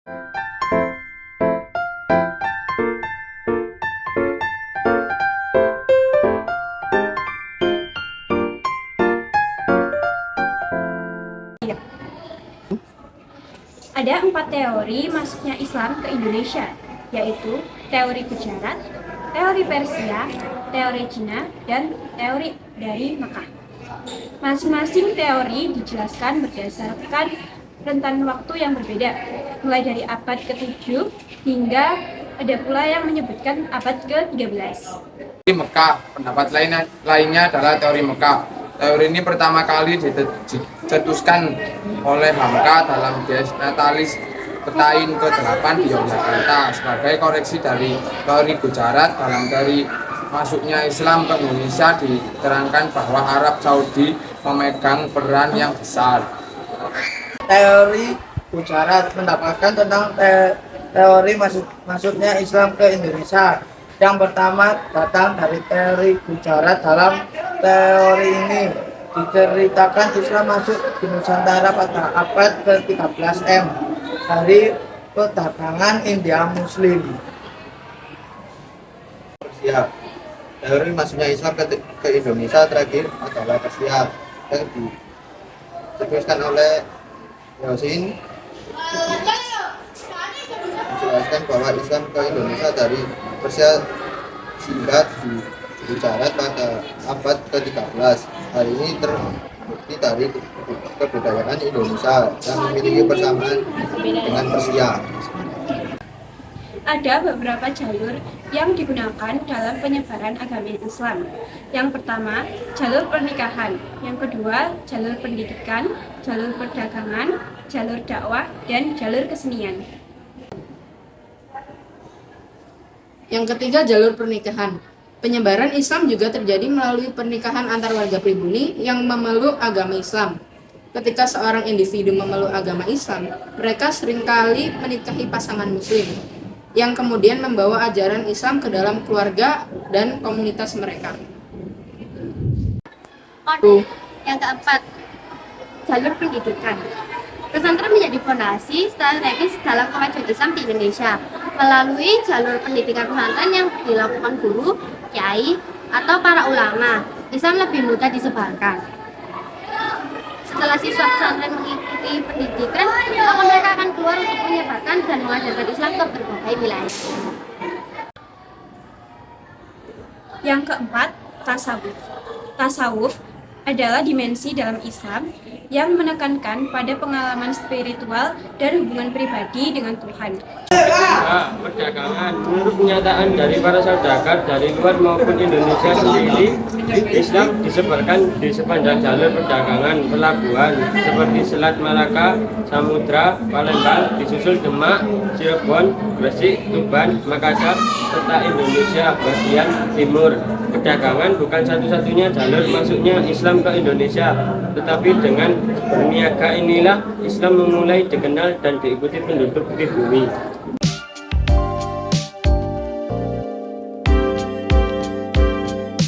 Ada 4 teori masuknya Islam ke Indonesia, yaitu teori Gujarat, teori Persia, teori Cina, dan teori dari Mekah. Masing-masing teori dijelaskan berdasarkan rentan waktu yang berbeda, mulai dari abad ke-7 hingga ada pula yang menyebutkan abad ke-13. Teori Mekah, pendapat lainnya adalah teori Mekah. Teori ini pertama kali dicetuskan oleh Hamka dalam Dies Natalis Petain ke-8 di Yogyakarta sebagai koreksi dari teori Gujarat. Dalam teori masuknya Islam ke Indonesia diterangkan bahwa Arab Saudi memegang peran yang besar. Teori Gujarat mendapatkan tentang teori masuknya Islam ke Indonesia. Yang pertama datang dari teori Gujarat. Dalam teori ini diceritakan Islam masuk di Nusantara pada abad ke-13 M dari perdagangan India Muslim. Persia. Teori masuknya Islam ke Indonesia terakhir adalah Persia yang dicetuskan oleh Yasin, menjelaskan bahwa Islam ke Indonesia dari Persia singkat di Gujarat pada abad ke-13. Hal ini terbukti dari kebudayaan Indonesia yang memiliki persamaan dengan Persia. Ada beberapa jalur yang digunakan dalam penyebaran agama Islam. Yang pertama, jalur pernikahan. Yang kedua, jalur pendidikan, jalur perdagangan, jalur dakwah, dan jalur kesenian. Yang ketiga, jalur pernikahan. Penyebaran Islam juga terjadi melalui pernikahan antar warga pribumi yang memeluk agama Islam. Ketika seorang individu memeluk agama Islam, mereka seringkali menikahi pasangan Muslim, yang kemudian membawa ajaran Islam ke dalam keluarga dan komunitas mereka. Yang keempat, jalur pendidikan. Pesantren menjadi fondasi strategis dalam kemajuan Islam di Indonesia. Melalui jalur pendidikan pesantren yang dilakukan guru, kiai, atau para ulama, Islam lebih mudah disebarkan. Setelah siswa pesantren mengikuti pendidikan, maka mereka akan keluar untuk menyebarkan dan mengajarkan Islam ke berbagai wilayah. Yang keempat, tasawuf. Tasawuf adalah dimensi dalam Islam yang menekankan pada pengalaman spiritual dan hubungan pribadi dengan Tuhan. Perdagangan. Menurut pernyataan dari para saudagar dari luar maupun Indonesia sendiri, Islam disebarkan di sepanjang jalur perdagangan pelabuhan seperti Selat Malaka, Samudra, Palembang, disusul Demak, Cirebon, Gresik, Tuban, Makassar, serta Indonesia bagian timur. Perdagangan bukan satu-satunya jalur masuknya Islam ke Indonesia, tetapi dengan berniaga inilah Islam memulai dikenal dan diikuti penduduk pribumi.